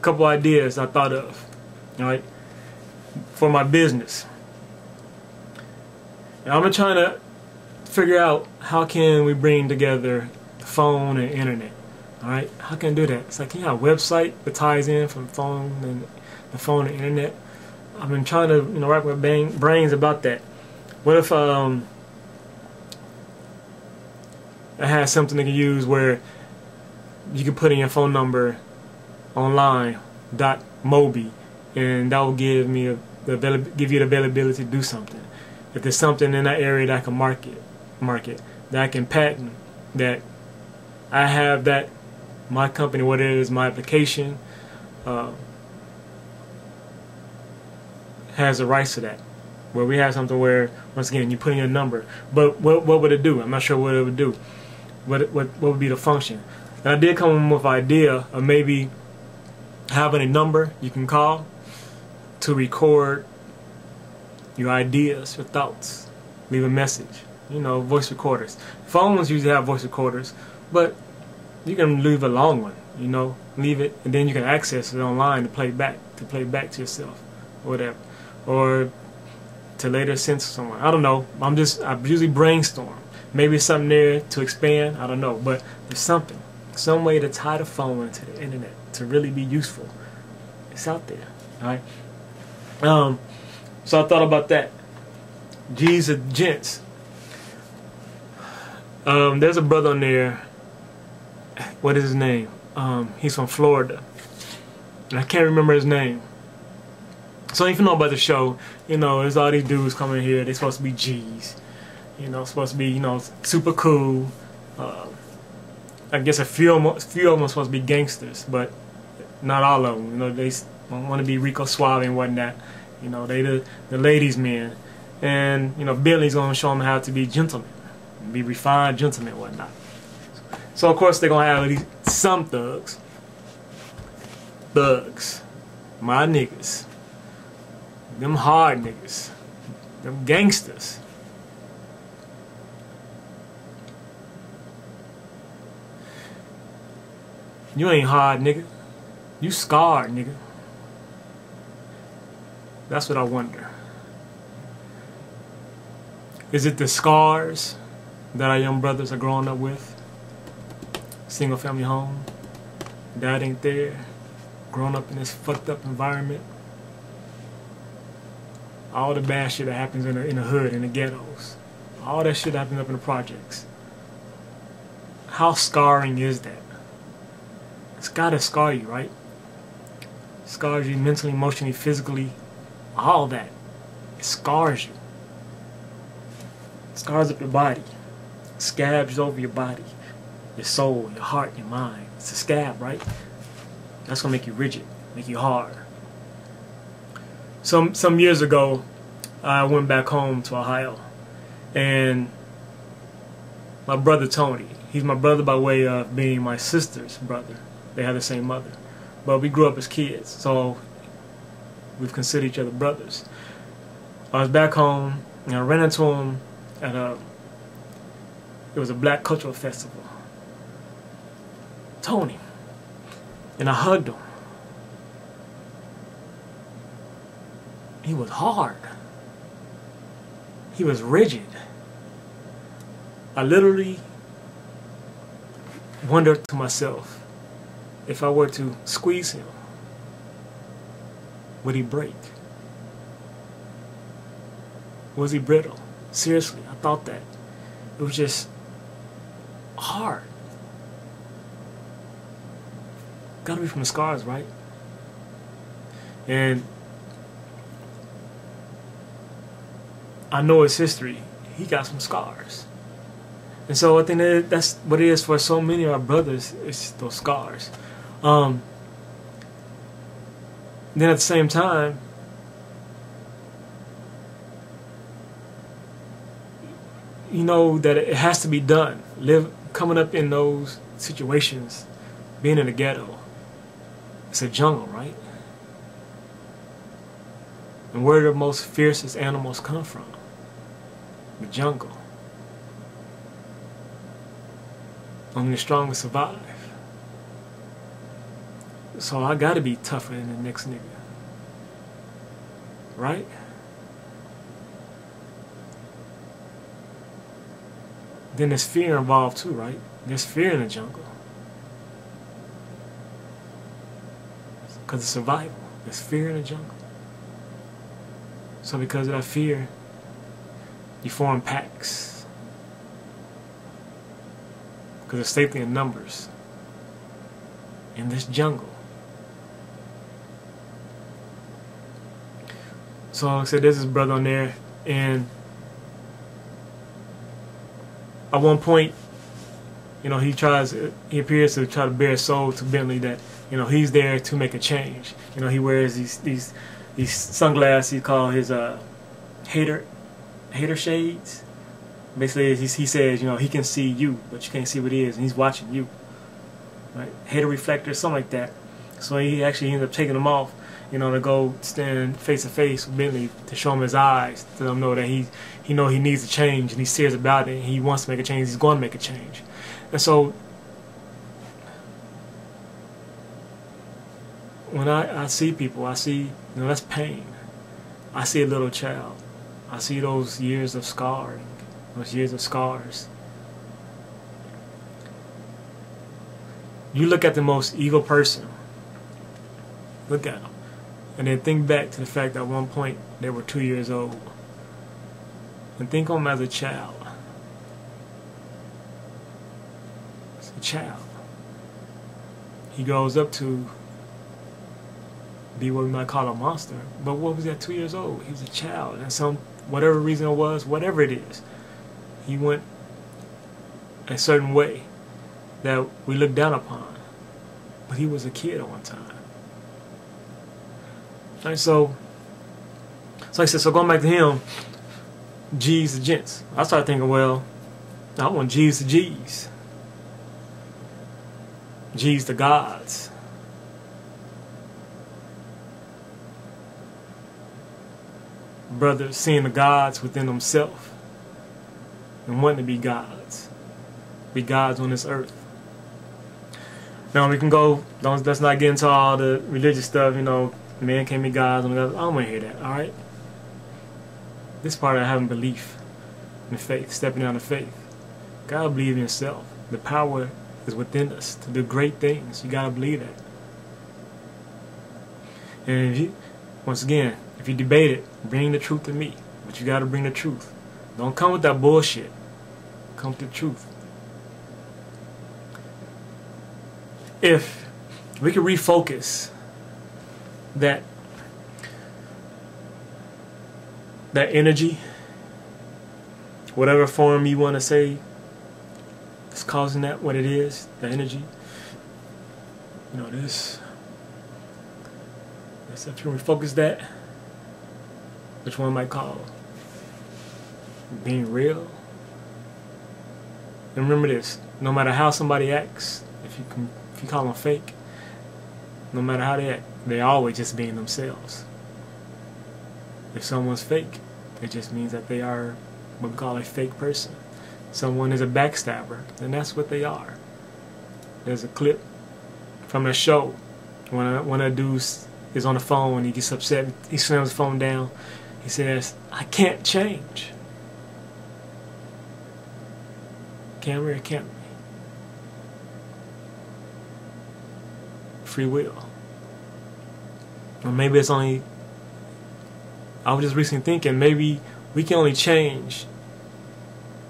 couple ideas I thought of, all right, for my business. And I'm trying to figure out how can we bring together the phone and internet. All right, how can I do that? It's like, you know, a website that ties in from phone and the phone and internet. I've been trying to, you know, wrap my brains about that. What if I had something they can use where you can put in your phone number online .mobi, and that will give me give you the availability to do something. If there's something in that area that I can market, that I can patent, that I have, that my company, what it is, my application has the rights to that. Where we have something where, once again, you put in your number, but what would it do? I'm not sure what it would do. What would be the function? And I did come up with an idea of maybe having a number you can call to record your ideas, your thoughts, leave a message. You know, voice recorders. Phones usually have voice recorders, but you can leave a long one. You know, leave it, and then you can access it online to play back to yourself, or whatever, or to later send to someone. I don't know. I usually brainstorm. Maybe it's something there to expand. I don't know, but there's something, some way to tie the phone into the internet to really be useful. It's out there, all right. So I thought about that. G's and gents. There's a brother on there. What is his name? He's from Florida, and I can't remember his name. So if you know about the show, you know, there's all these dudes coming here. They're supposed to be G's. You know, supposed to be, you know, super cool. I guess a few of them are supposed to be gangsters, but not all of them. You know, they want to be Rico Suave and whatnot. You know, they the ladies' men, and you know, Billy's gonna show them how to be gentlemen, be refined gentlemen and whatnot. So of course they're gonna have at least some thugs, my niggas, them hard niggas, them gangsters. You ain't hard, nigga. You scarred, nigga. That's what I wonder. Is it the scars that our young brothers are growing up with? Single family home, dad ain't there, growing up in this fucked up environment. All the bad shit that happens in the hood, in the ghettos. All that shit that happens up in the projects. How scarring is that? It's gotta scar you, right? It scars you mentally, emotionally, physically, all that. It scars you. It scars up your body. It scabs over your body, your soul, your heart, your mind. It's a scab, right? That's gonna make you rigid, make you hard. Some years ago, I went back home to Ohio, and my brother Tony, he's my brother by way of being my sister's brother. They have the same mother, but we grew up as kids, so we've considered each other brothers. I was back home, and I ran into him at it was a black cultural festival. Tony, and I hugged him. He was hard. He was rigid. I literally wondered to myself, if I were to squeeze him, would he break? Was he brittle? Seriously, I thought that. It was just hard. Gotta be from the scars, right? And I know his history. He got some scars. And so I think that's what it is for so many of our brothers, it's those scars. Then at the same time, you know that it has to be done. Coming up in those situations, being in the ghetto, it's a jungle, right? And where do the most fiercest animals come from? The jungle. Only the strongest survive. So I gotta be tougher than the next nigga. Right? Then there's fear involved too, right? There's fear in the jungle. Because of survival. There's fear in the jungle. So because of that fear, you form packs. Because there's safety in numbers. In this jungle. So like I said, there's this brother on there, and at one point, you know, he appears to try to bear soul to Bentley that, you know, he's there to make a change. You know, he wears these sunglasses he called his hater shades. Basically, he says, you know, he can see you, but you can't see what he is, and he's watching you. Right? Hater reflector, something like that. So he actually ended up taking them off, you know, to go stand face to face with Bentley to show him his eyes, to let him know that he needs to change, and he's serious about it, and he wants to make a change. He's going to make a change. And so when I see people, I see, you know, that's pain. I see a little child. I see those years of scarring, those years of scars. You look at the most evil person, look at them, and then think back to the fact that at one point they were 2 years old, and think of them as a child. It's a child. He grows up to be what we might call a monster, but what was he at 2 years old? He was a child, and whatever reason it was, whatever it is, he went a certain way that we look down upon, but he was a kid at one time. And so like I said, so going back to him, G's to gents. I started thinking, well, I want G's to G's. G's to gods. Brothers seeing the gods within themselves and wanting to be gods on this earth. Now we can go, let's not get into all the religious stuff, you know, man can't be gods, I don't want to hear that, alright? This part of having belief in faith, stepping out of faith. Gotta believe in yourself. The power is within us to do great things. You gotta believe that. And if you, once again, if you debate it, bring the truth to me. But you gotta bring the truth. Don't come with that bullshit. Come with the truth. If we could refocus that energy, whatever form you want to say is causing that, what it is, the energy, you know, this, if you refocus that, which one might call being real. And remember this, no matter how somebody acts, if you call them fake, no matter how they act, they're always just being themselves. If someone's fake, it just means that they are what we call a fake person. Someone is a backstabber, and that's what they are. There's a clip from a show when a dude is on the phone, he gets upset, he slams the phone down, he says, "I can't change." Can we or can't we? Free will. Or maybe it's only, I was just recently thinking, maybe we can only change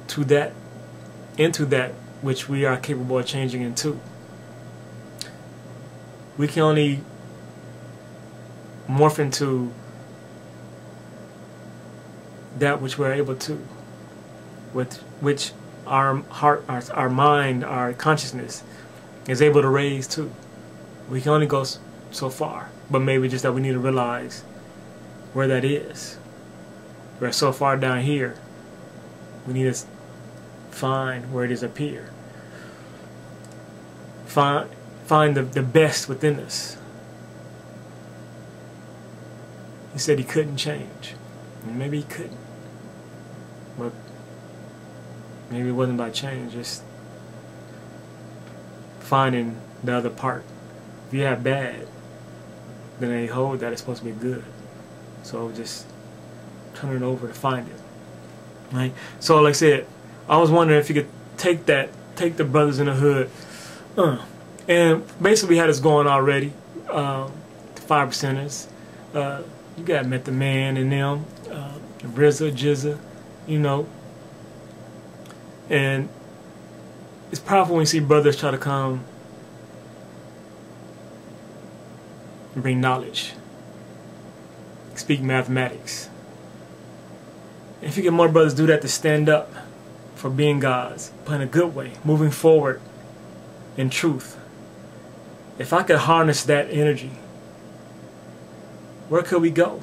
to that, into that which we are capable of changing into. We can only morph into that which we're able to, with which our heart, our mind, our consciousness is able to raise to. We can only go so far, but maybe just that we need to realize where that is. We're so far down here, we need to find where it is up here. Find the best within us. He said he couldn't change. And maybe he couldn't. But maybe it wasn't by change, just finding the other part If you have bad, then they hold that it's supposed to be good. So just turn it over to find it. Right? So like I said, I was wondering if you could take the brothers in the hood, and basically we had this going already. The 5%ers, you got Method Man and them, RZA, Jizza, you know, and it's powerful when you see brothers try to come and bring knowledge, speak mathematics. If you get more brothers do that, to stand up for being gods, but in a good way, moving forward in truth. If I could harness that energy, where could we go?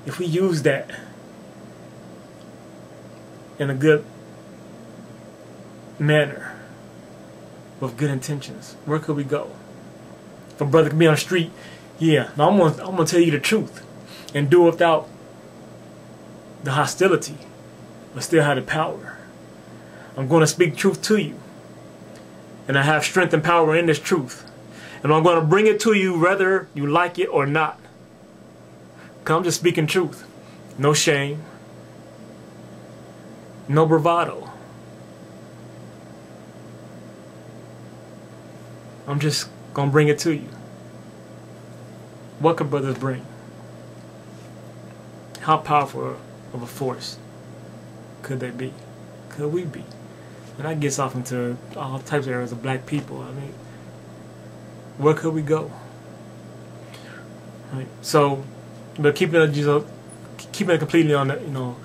If we use that in a good manner, with good intentions, where could we go? If a brother could be on the street, yeah, now I'm gonna tell you the truth, and do it without the hostility, but still have the power. I'm going to speak truth to you, and I have strength and power in this truth, and I'm going to bring it to you whether you like it or not. Because I'm just speaking truth. No shame, no bravado. I'm just going to bring it to you. What could brothers bring? How powerful of a force could they be? Could we be? And that gets off into all types of areas of black people. I mean, where could we go? Right. So, but keeping it completely on the,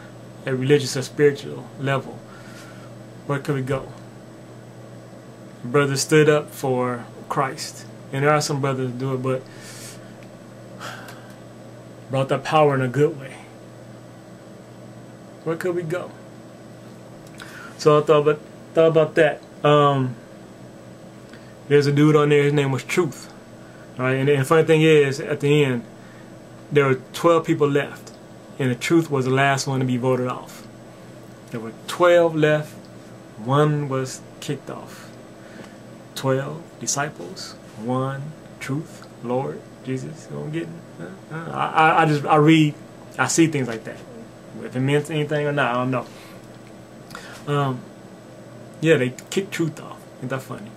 a religious or spiritual level, where could we go? Brothers stood up for Christ, and there are some brothers that do it, but brought that power in a good way. Where could we go? So I thought about that. There's a dude on there, his name was Truth. Alright, and the funny thing is, at the end, there were 12 people left, and the Truth was the last one to be voted off. There were 12 left, one was kicked off. 12 disciples, one Truth, Lord, Jesus. You know what I'm getting? I read, I see things like that. If it meant anything or not, I don't know. Yeah, they kicked Truth off. Ain't that funny?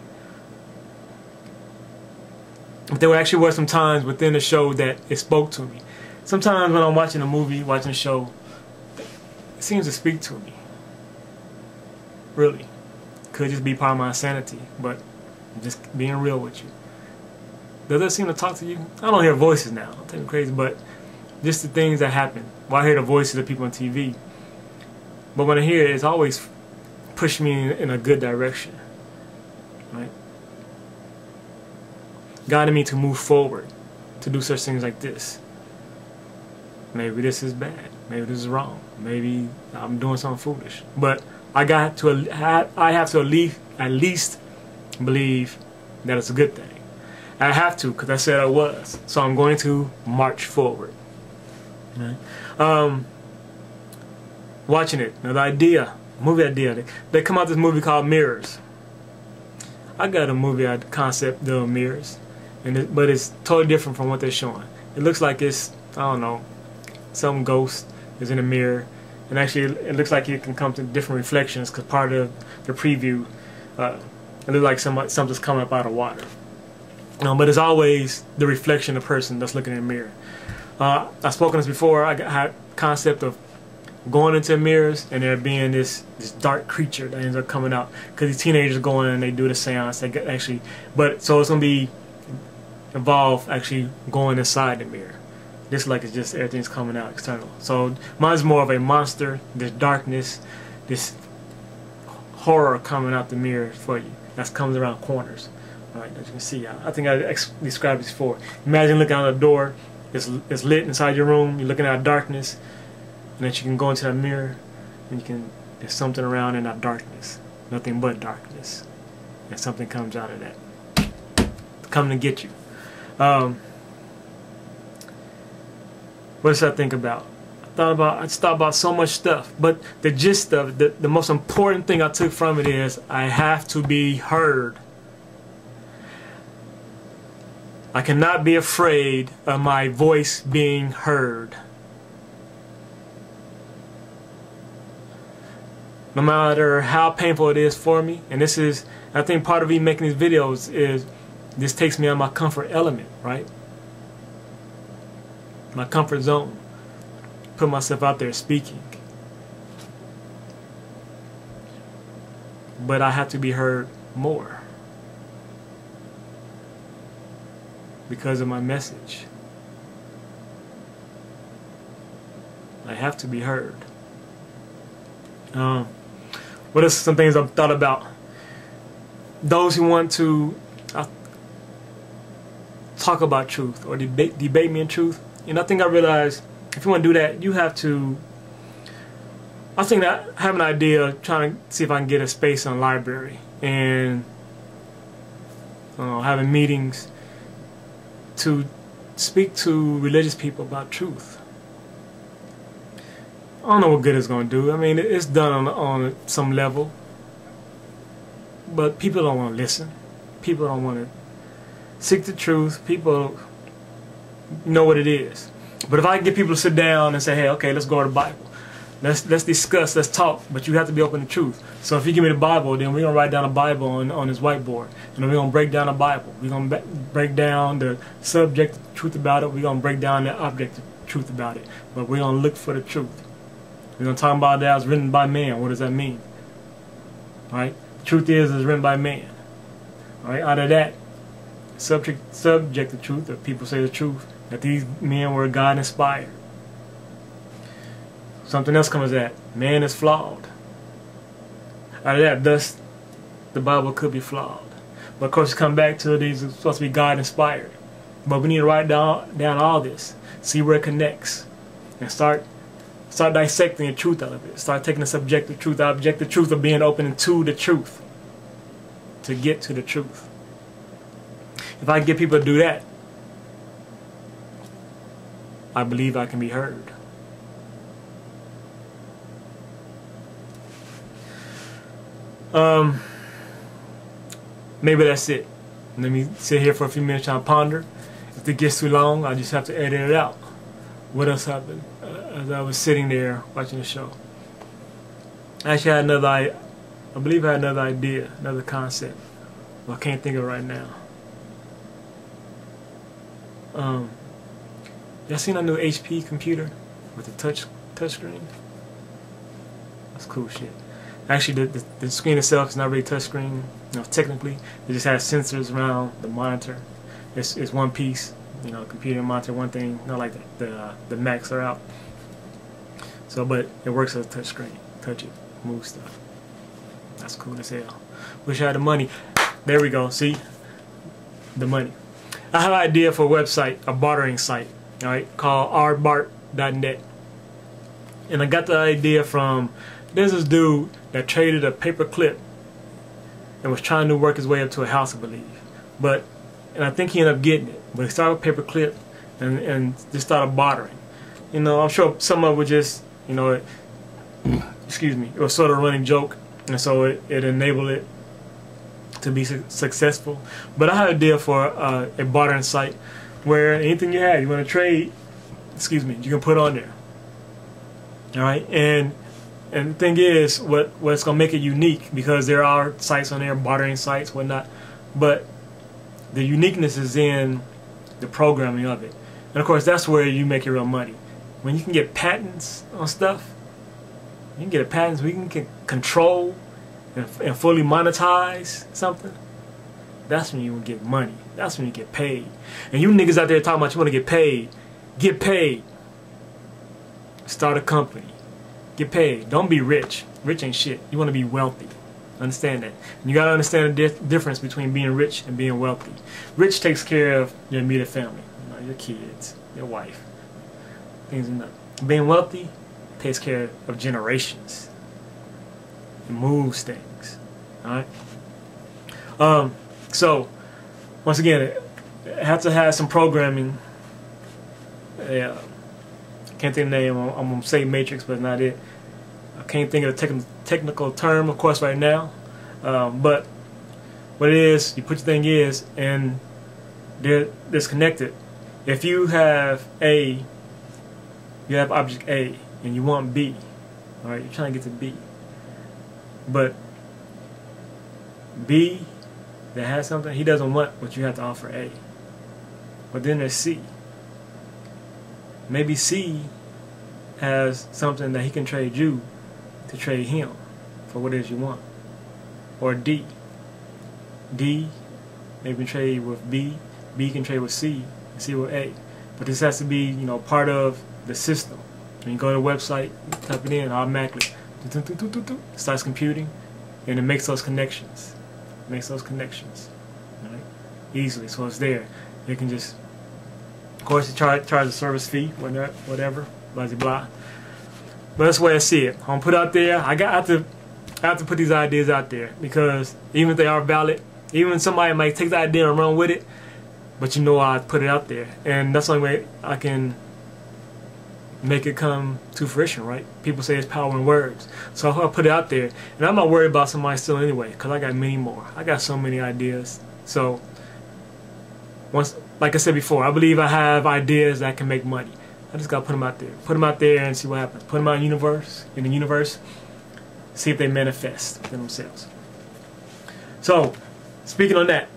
But there actually were some times within the show that it spoke to me. Sometimes when I'm watching a movie, watching a show, it seems to speak to me. Really. Could just be part of my insanity, but I'm just being real with you. Does it seem to talk to you? I don't hear voices now. I'm taking crazy, but just the things that happen. Well, I hear the voices of people on TV. But when I hear it, it's always pushed me in a good direction. Right? Guiding me to move forward, to do such things like this. Maybe this is bad. Maybe this is wrong. Maybe I'm doing something foolish. But I have to at least believe that it's a good thing. I have to, because I said I was. So I'm going to march forward. Right? Watching it, another movie idea. They come out with this movie called Mirrors. I got a movie concept doing Mirrors, but it's totally different from what they're showing. It looks like it's, I don't know, some ghost is in a mirror, and actually it looks like it can come to different reflections, because part of the preview, it looks like something's coming up out of water. But it's always the reflection of the person that's looking in the mirror. I've spoken this before. I had concept of going into mirrors and there being this dark creature that ends up coming out, because these teenagers go in and they do the seance. They get actually, but so it's gonna be involved actually going inside the mirror. This like it's just everything's coming out external. So mine's more of a monster, this darkness, this horror coming out the mirror for you. That comes around corners. Alright, as you can see, I think I described this before. Imagine looking out a door, it's lit inside your room, you're looking at darkness, and then you can go into that mirror, and there's something around in that darkness. Nothing but darkness. And something comes out of that. Coming to get you. What did I think about? I just thought about so much stuff, but the gist of it, the most important thing I took from it is I have to be heard. I cannot be afraid of my voice being heard. No matter how painful it is for me, and this is, I think part of me making these videos is this takes me out of my comfort element, right? My comfort zone. Put myself out there speaking. But I have to be heard more because of my message. I have to be heard. What are some things I've thought about? Those who want to talk about truth or debate me in truth. And I think I realized if you want to do that, you have to. I think that I have an idea trying to see if I can get a space in a library and having meetings to speak to religious people about truth. I don't know what good it's going to do. I mean, it's done on some level, but people don't want to listen. People don't want to seek the truth. People know what it is. But if I can get people to sit down and say, hey, okay, let's go to the Bible. Let's discuss, let's talk, but you have to be open to truth. So if you give me the Bible, then we're going to write down a Bible on this whiteboard. And then we're going to break down the Bible. We're going to break down the subjective truth about it. We're going to break down the objective truth about it. But we're going to look for the truth. We're going to talk about that was written by man. What does that mean? All right? The truth is it's written by man. All right? Out of that, subjective truth, that people say the truth, that these men were God inspired. Something else comes at man is flawed. Out of that, thus the Bible could be flawed. But of course, come back to these are supposed to be God inspired. But we need to write down all this, see where it connects, and start dissecting the truth out of it. Start taking the subjective truth, the objective truth of being open to the truth, to get to the truth. If I can get people to do that, I believe I can be heard. Maybe that's it. Let me sit here for a few minutes trying to ponder. If it gets too long, I just have to edit it out. What else happened as I was sitting there watching the show? I actually had I believe I had another idea, another concept. But I can't think of it right now. Y'all seen a new HP computer with the touch screen? That's cool shit. Actually, the screen itself is not really touch screen. Technically, it just has sensors around the monitor. It's one piece, computer and monitor, one thing. Not like the Macs are out. So, but it works as a touch screen. Touch it, move stuff. That's cool as hell. Wish I had the money. There we go. See, the money. I have an idea for a website, a bartering site. All right, called rbart.net. And I got the idea from there's this dude that traded a paper clip and was trying to work his way up to a house, I believe. And I think he ended up getting it. But he started with a paper clip and just started bartering. I'm sure some of it was just, excuse me, it was sort of a running joke, and so it enabled it to be successful. But I had an idea for a bartering site where anything you have, you want to trade, excuse me, you can put on there. All right, and the thing is, what's gonna make it unique, because there are sites on there, bartering sites, whatnot, but the uniqueness is in the programming of it. And of course, that's where you make your real money. When you can get patents on stuff, you can get patents where you can control and fully monetize something. That's when you will get money. That's when you get paid. And you niggas out there talking about you want to get paid. Get paid. Start a company. Get paid. Don't be rich. Rich ain't shit. You want to be wealthy. Understand that. And you got to understand the difference between being rich and being wealthy. Rich takes care of your immediate family. Your kids, your wife. Things like that. Being wealthy takes care of generations. It moves things. Alright? So, once again, it has to have some programming. Yeah. Can't think of the name. I'm going to say matrix, but not it. I can't think of the technical term, of course, right now. But what it is, you put your thing is, and they're disconnected. If you have A, you have object A, and you want B, all right, you're trying to get to B, but B that has something, he doesn't want what you have to offer A. But then there's C. Maybe C has something that he can trade you to trade him for what it is you want. Or D. D maybe trade with B. B can trade with C, and C with A. But this has to be, you know, part of the system. When you go to the website, you type it in, automatically it starts computing, and it makes those connections. It makes those connections, right? Easily. So it's there. You can just, of course, you charge a service fee, whatever, blah blah blah. But that's the way I see it. I'm gonna put it out there. I have to put these ideas out there, because even if they are valid, even somebody might take the idea and run with it, but you know I put it out there, and that's the only way I can make it come to fruition, right? People say it's power in words, so I'll put it out there, and I'm not worried about somebody stealing anyway, because I got many more. I got so many ideas. So once, like I said before, I believe I have ideas that can make money. I just gotta put them out there, and see what happens. Put them out in the universe, see if they manifest within themselves. So, speaking on that,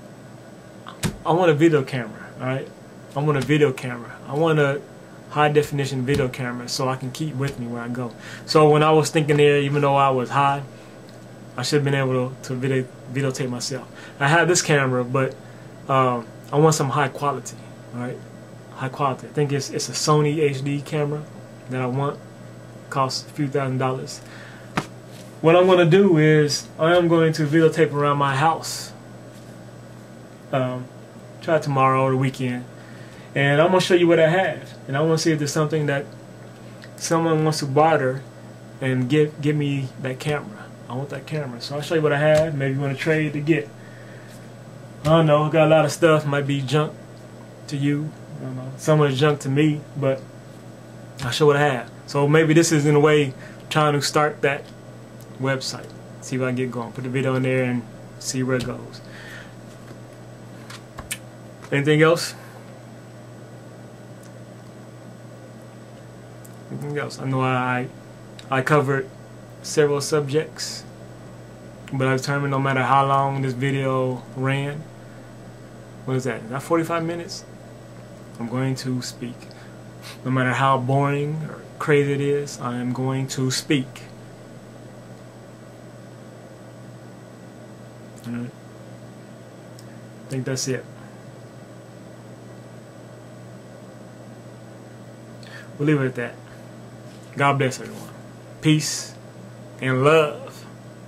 I want a video camera, alright? I want a video camera. I want a high definition video camera so I can keep with me where I go. So when I was thinking there, even though I was high, I should have been able to videotape myself. I have this camera, but I want some high quality, alright? High quality. I think it's a Sony HD camera that I want. Costs a few $1,000s. What I'm going to do is I am going to videotape around my house. Try it tomorrow or the weekend, and I'm going to show you what I have, and I want to see if there's something that someone wants to barter and give me that camera. I want that camera, so I'll show you what I have. Maybe you want to trade to get. I don't know, got a lot of stuff, might be junk to you, I don't know. Some of it's junk to me, but I'll show what I have. So maybe this is in a way trying to start that website, see if I can get going, put the video in there and see where it goes. Anything else? Anything else? I know I covered several subjects, but I determined no matter how long this video ran, what is that? Is that 45 minutes? I'm going to speak. No matter how boring or crazy it is, I am going to speak. Alright. I think that's it. We'll leave it at that. God bless everyone. Peace and love.